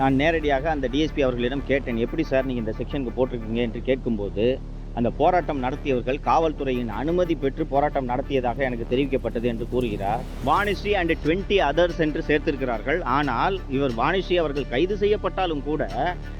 நான் நேரடியாக அந்த டிஎஸ்பி அவர்களிடம் கேட்டேன், எப்படி சார் நீங்கள் இந்த செக்ஷனுக்கு போட்டிருக்கீங்க என்று கேட்கும்போது, அந்த போராட்டம் நடத்தியவர்கள் காவல்துறையின் அனுமதி பெற்று போராட்டம் நடத்தியதாக எனக்கு தெரிவிக்கப்பட்டது என்று கூறுகிறார். வாணிஸ்ரீ அண்ட் 20 அதர்ஸ் என்று சேர்த்திருக்கிறார்கள். ஆனால் இவர் வாணிஸ்ரீ அவர்கள் கைது செய்யப்பட்டாலும் கூட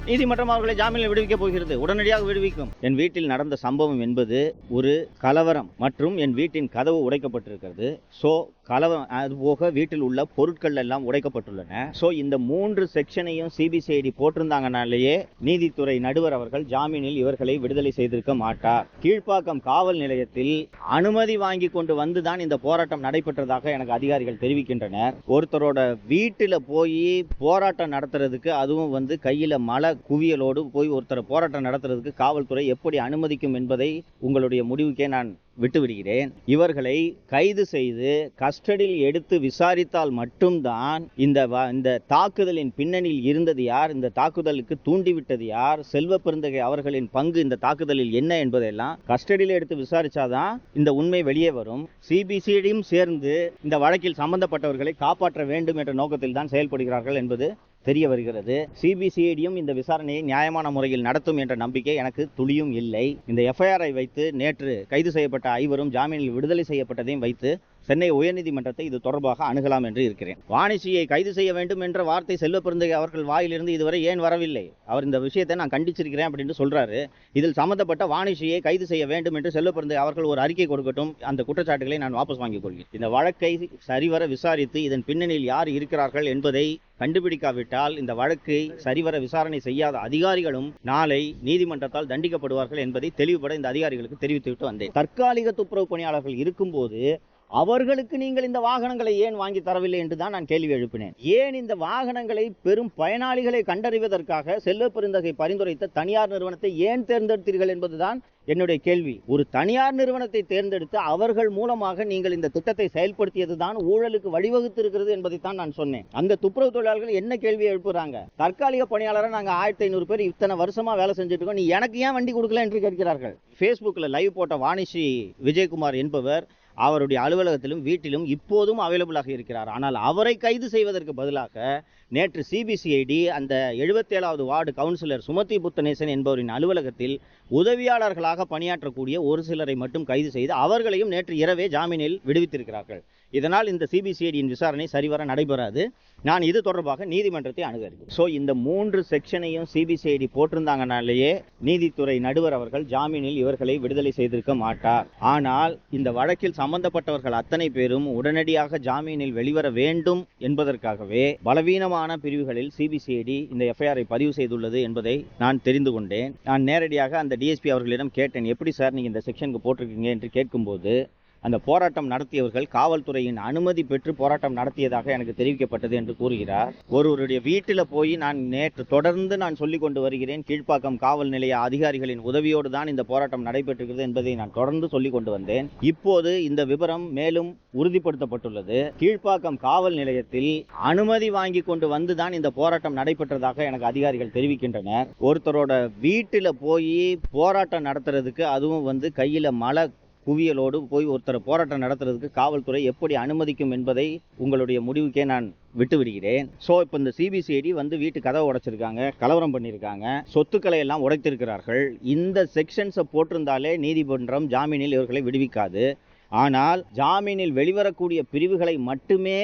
நீதிமன்றம் அவர்களை ஜாமீனில் விடுவிக்கப் போகிறது, உடனடியாக விடுவிக்கும். என் வீட்டில் நடந்த சம்பவம் என்பது ஒரு கலவரம் மற்றும் என் வீட்டின் கதவு உடைக்கப்பட்டிருக்கிறது. ஸோ கலவரம், அதுபோக வீட்டில் உள்ள பொருட்கள் எல்லாம் உடைக்கப்பட்டுள்ளன. ஸோ இந்த 3 செக்ஷனையும் சிபிசிஐடி போட்டிருந்தாங்கனாலேயே நீதித்துறை நடுவர் அவர்கள் ஜாமீனில் இவர்களை விடுதலை செய்திருக்க மாட்டார். கீழ்ப்பாக்கம் காவல் நிலையத்தில் அனுமதி வாங்கி கொண்டு வந்துதான் இந்த போராட்டம் நடைபெற்றதாக எனக்கு அதிகாரிகள் தெரிவிக்கின்றனர். ஒருத்தரோட வீட்டில் போய் போராட்டம் நடத்துறதுக்கு, அதுவும் கையில மலை குவியலோடு போய் ஒருத்தரை போராட்டம் நடத்துறதுக்கு காவல்துறை எப்படி அனுமதிக்கும் என்பதை உங்களுடைய முடிவுக்கே நான் விட்டுவிடுகிறேன். இவர்களை கைது செய்து கஸ்டடியில் எடுத்து விசாரித்தால் மட்டும்தான் இந்த தாக்குதலின் பின்னணியில் இருந்தது யார், இந்த தாக்குதலுக்கு தூண்டிவிட்டது யார், செல்வ பெருந்தகை அவர்களின் பங்கு இந்த தாக்குதலில் என்ன என்பதெல்லாம் கஸ்டடியில் எடுத்து விசாரிச்சாதான் இந்த உண்மை வெளியே வரும். சிபிசிஐடியும் சேர்ந்து இந்த வழக்கில் சம்பந்தப்பட்டவர்களை காப்பாற்ற வேண்டும் என்ற நோக்கத்தில் தான் செயல்படுகிறார்கள் என்பது தெரிய வருகிறது. சிபிசிஐடியும் இந்த விசாரணையை நியாயமான முறையில் நடத்தும் என்ற நம்பிக்கை எனக்கு துளியும் இல்லை. இந்த எஃப்ஐஆரை வைத்து நேற்று கைது செய்யப்பட்ட 5 ஜாமீனில் விடுதலை செய்யப்பட்டதையும் வைத்து சென்னை உயர்நீதிமன்றத்தை இது தொடர்பாக அணுகலாம் என்று இருக்கிறேன். வாணிஸ்ரீயை கைது செய்ய வேண்டும் என்ற வார்த்தை செல்வ பெருந்தகை அவர்கள் வாயிலிருந்து இதுவரை ஏன் வரவில்லை? அவர் இந்த விஷயத்தை நான் கண்டிச்சிருக்கிறேன் அப்படின்னு சொல்றாரு. இதில் சம்பந்தப்பட்ட வாணிஸ்ரீயை கைது செய்ய வேண்டும் என்று செல்வ பெருந்தகை அவர்கள் ஒரு அறிக்கை கொடுக்கட்டும், அந்த குற்றச்சாட்டுகளை நான் வாபஸ் வாங்கிக் கொள்கிறேன். இந்த வழக்கை சரிவர விசாரித்து இதன் பின்னணியில் யார் இருக்கிறார்கள் என்பதை கண்டுபிடிக்காவிட்டால் இந்த வழக்கை சரிவர விசாரணை செய்யாத அதிகாரிகளும் நாளை நீதிமன்றத்தால் தண்டிக்கப்படுவார்கள் என்பதை தெளிவுபட இந்த அதிகாரிகளுக்கு தெரிவித்துவிட்டு வந்தேன். தற்காலிக துப்புரவு பணியாளர்கள் இருக்கும்போது அவர்களுக்கு நீங்கள் இந்த வாகனங்களை ஏன் வாங்கி தரவில்லை என்று தான் நான் கேள்வி எழுப்பினேன். ஏன் இந்த வாகனங்களை பெரும் பயனாளிகளை கண்டறிவதற்காக செல்வ பெருந்தகை பரிந்துரைத்த தனியார் நிறுவனத்தை ஏன் தேர்ந்தெடுத்தீர்கள் என்பதுதான் என்னுடைய கேள்வி. ஒரு தனியார் நிறுவனத்தை தேர்ந்தெடுத்து அவர்கள் மூலமாக நீங்கள் இந்த திட்டத்தை செயல்படுத்தியதுதான் ஊழலுக்கு வழிவகுத்து இருக்கிறது என்பதைத்தான் நான் சொன்னேன். அந்த துப்புரவு தொழிலாளர்கள் என்ன கேள்வி எழுப்புறாங்க? தற்காலிக பணியாளராக நாங்கள் 1500 பேர் இத்தனை வருஷமா வேலை செஞ்சுட்டு இருக்கோம், நீ எனக்கு ஏன் வண்டி கொடுக்கல என்று கேட்கிறார்கள். ஃபேஸ்புக்கில் லைவ் போட்ட வாணிஸ்ரீ விஜயகுமார் என்பவர் அவருடைய அலுவலகத்திலும் வீட்டிலும் இப்போதும் அவைலபிளாக இருக்கிறார். ஆனால் அவரை கைது செய்வதற்கு பதிலாக நேற்று சிபிசிஐடி அந்த 77வது வார்டு கவுன்சிலர் சுமதி புத்தநேசன் என்பவரின் அலுவலகத்தில் உதவியாளர்களாக பணியாற்றக்கூடிய ஒரு சிலரை மட்டும் கைது செய்து அவர்களையும் நேற்று இரவே ஜாமீனில் விடுவித்திருக்கிறார்கள். இதனால் இந்த சிபிசிஐடியின் விசாரணை சரிவர நடைபெறாது. நான் இது தொடர்பாக நீதிமன்றத்தை அணுகிறேன். ஸோ இந்த 3 செக்ஷனையும் சிபிசிஐடி போட்டிருந்தாங்கனாலேயே நீதித்துறை நடுவர் அவர்கள் ஜாமீனில் இவர்களை விடுதலை செய்திருக்க மாட்டார். ஆனால் இந்த வழக்கில் சம்பந்தப்பட்டவர்கள் அத்தனை பேரும் உடனடியாக ஜாமீனில் வெளிவர வேண்டும் என்பதற்காகவே பலவீனமான பிரிவுகளில் சிபிசிஐடி இந்த எஃப்ஐஆரை பதிவு செய்துள்ளது என்பதை நான் தெரிந்து கொண்டேன். நான் நேரடியாக அந்த டிஎஸ்பி அவர்களிடம் கேட்டேன், எப்படி சார் நீங்கள் இந்த செக்ஷனுக்கு போட்டிருக்கீங்க என்று கேட்கும்போது, அந்த போராட்டம் நடத்தியவர்கள் காவல்துறையின் அனுமதி பெற்று போராட்டம் நடத்தியதாக எனக்கு தெரிவிக்கப்பட்டது என்று கூறுகிறார். ஒருவருடைய வீட்டில் போய் நான் நேற்று தொடர்ந்து நான் சொல்லிக் கொண்டு வருகிறேன், கீழ்ப்பாக்கம் காவல் நிலைய அதிகாரிகளின் உதவியோடு தான் இந்த போராட்டம் நடைபெற்றிருக்கிறது என்பதை நான் தொடர்ந்து சொல்லிக் கொண்டு வந்தேன். இப்போது இந்த விவரம் மேலும் உறுதிப்படுத்தப்பட்டுள்ளது. கீழ்ப்பாக்கம் காவல் நிலையத்தில் அனுமதி வாங்கி கொண்டு வந்துதான் இந்த போராட்டம் நடைபெற்றதாக எனக்கு அதிகாரிகள் தெரிவிக்கின்றனர். ஒருத்தரோட வீட்டில் போய் போராட்டம் நடத்துறதுக்கு, அதுவும் கையில மலை குவியலோடு போய் ஒருத்தரை போராட்டம் நடத்துறதுக்கு காவல்துறை எப்படி அனுமதிக்கும் என்பதை உங்களுடைய முடிவுக்கே நான் விட்டுவிடுகிறேன். ஸோ இப்போ இந்த சிபிசிஐடி வீட்டு கதவை உடைச்சிருக்காங்க, கலவரம் பண்ணியிருக்காங்க, சொத்துக்களை எல்லாம் உடைத்திருக்கிறார்கள். இந்த செக்ஷன்ஸை போட்டிருந்தாலே நீதிமன்றம் ஜாமீனில் இவர்களை விடுவிக்காது. ஆனால் ஜாமீனில் வெளிவரக்கூடிய பிரிவுகளை மட்டுமே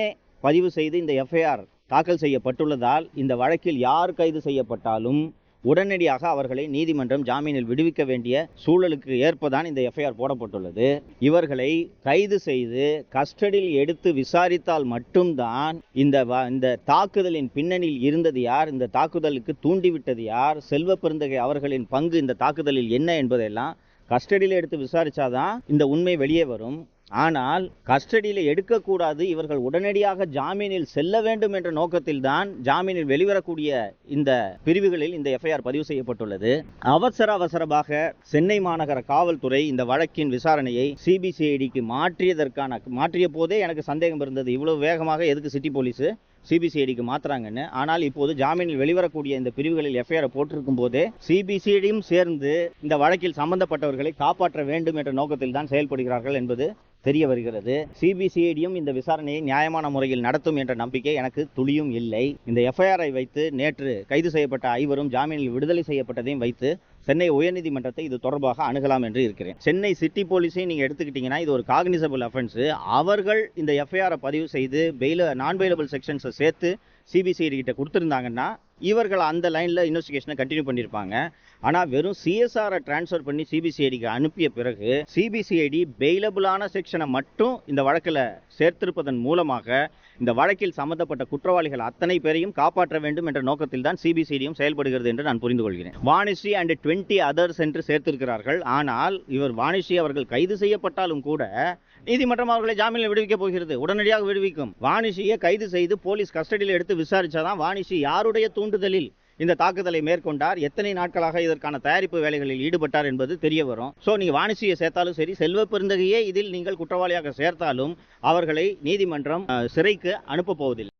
பதிவு செய்து இந்த எஃப்ஐஆர் தாக்கல் செய்யப்பட்டுள்ளதால் இந்த வழக்கில் யார் கைது செய்யப்பட்டாலும் உடனடியாக அவர்களை நீதிமன்றம் ஜாமீனில் விடுவிக்க வேண்டிய சூழலுக்கு ஏற்பதான் இந்த எஃப்ஐஆர் போடப்பட்டுள்ளது. இவர்களை கைது செய்து கஸ்டடியில் எடுத்து விசாரித்தால் மட்டும்தான் இந்த தாக்குதலின் பின்னணியில் இருந்தது யார், இந்த தாக்குதலுக்கு தூண்டிவிட்டது யார், செல்வ பெருந்தகை அவர்களின் பங்கு இந்த தாக்குதலில் என்ன என்பதெல்லாம் கஸ்டடியில் எடுத்து விசாரிச்சாதான் இந்த உண்மை வெளியே வரும். ஆனால் கஸ்டடியில் எடுக்கக்கூடாது, இவர்கள் உடனடியாக ஜாமீனில் செல்ல வேண்டும் என்ற நோக்கத்தில் தான் ஜாமீனில் வெளிவரக்கூடிய இந்த பிரிவுகளில் இந்த எஃப்ஐஆர் பதிவு செய்யப்பட்டுள்ளது. அவசரமாக சென்னை மாநகர காவல்துறை இந்த வழக்கின் விசாரணையை சிபிசிஐடிக்கு மாற்றிய போதே எனக்கு சந்தேகம் இருந்தது, இவ்வளவு வேகமாக எதுக்கு சிட்டி போலீஸ் சிபிசிஐடிக்கு மாத்துறாங்கன்னு. ஆனால் இப்போது ஜாமீனில் வெளிவரக்கூடிய இந்த பிரிவுகளில் எஃப்ஐஆர் போட்டிருக்கும் போதே சிபிசிஐடியும் சேர்ந்து இந்த வழக்கில் சம்பந்தப்பட்டவர்களை காப்பாற்ற வேண்டும் என்ற நோக்கத்தில் தான் செயல்படுகிறார்கள் என்பது தெரிய வருகிறது. சிபிசிஐடியும் இந்த விசாரணையை நியாயமான முறையில் நடத்தும் என்ற நம்பிக்கை எனக்கு துளியும் இல்லை. இந்த எஃப்ஐஆரை வைத்து நேற்று கைது செய்யப்பட்ட ஐவரும் ஜாமீனில் விடுதலை செய்யப்பட்டதையும் வைத்து சென்னை உயர்நீதிமன்றத்தை இது தொடர்பாக அணுகலாம் என்று இருக்கிறேன். சென்னை சிட்டி போலீஸை நீங்க எடுத்துக்கிட்டீங்கன்னா இது ஒரு காக்னிசபிள் அஃபென்ஸ். அவர்கள் இந்த எஃப்ஐஆரை பதிவு செய்து நான் பெயிலபிள் செக்ஷன்ஸை சேர்த்து சிபிசிஐடி கிட்ட கொடுத்துருந்தாங்கன்னா இவர்கள் அந்த லைனில் இன்வெஸ்டிகேஷனை கண்டினியூ பண்ணியிருப்பாங்க. ஆனால் வெறும் சிஎஸ்ஆரை டிரான்ஸ்ஃபர் பண்ணி சிபிசிஐடிக்கு அனுப்பிய பிறகு சிபிசிஐடி பெயிலபிளான செக்ஷனை மட்டும் இந்த வழக்கில் சேர்த்திருப்பதன் மூலமாக இந்த வழக்கில் சம்பந்தப்பட்ட குற்றவாளிகள் அத்தனை பேரையும் காப்பாற்ற வேண்டும் என்ற நோக்கத்தில் தான் சிபிசிஐடியும் செயல்படுகிறது என்று நான் புரிந்து கொள்கிறேன். வாணிஸ்ரீ அண்ட் 20 அதர்ஸ் என்று சேர்த்திருக்கிறார்கள். ஆனால் இவர் வாணிஸ்ரீ அவர்கள் கைது செய்யப்பட்டாலும் கூட நீதிமன்றம் அவர்களை ஜாமீனில் விடுவிக்க போகிறது, உடனடியாக விடுவிக்கும். வாணிஸ்ரீயை கைது செய்து போலீஸ் கஸ்டடியில் எடுத்து விசாரிச்சாதான் வாணிஸ்ரீ யாருடைய தூண்டுதலில் இந்த தாக்குதலை மேற்கொண்டார், எத்தனை நாட்களாக இதற்கான தயாரிப்பு வேலைகளில் ஈடுபட்டார் என்பது தெரிய வரும். ஸோ நீங்கள் வாணிஸ்ரீயை சேர்த்தாலும் சரி, செல்வ பெருந்தகையே இதில் நீங்கள் குற்றவாளியாக சேர்த்தாலும் அவர்களை நீதிமன்றம் சிறைக்கு அனுப்ப போவதில்லை.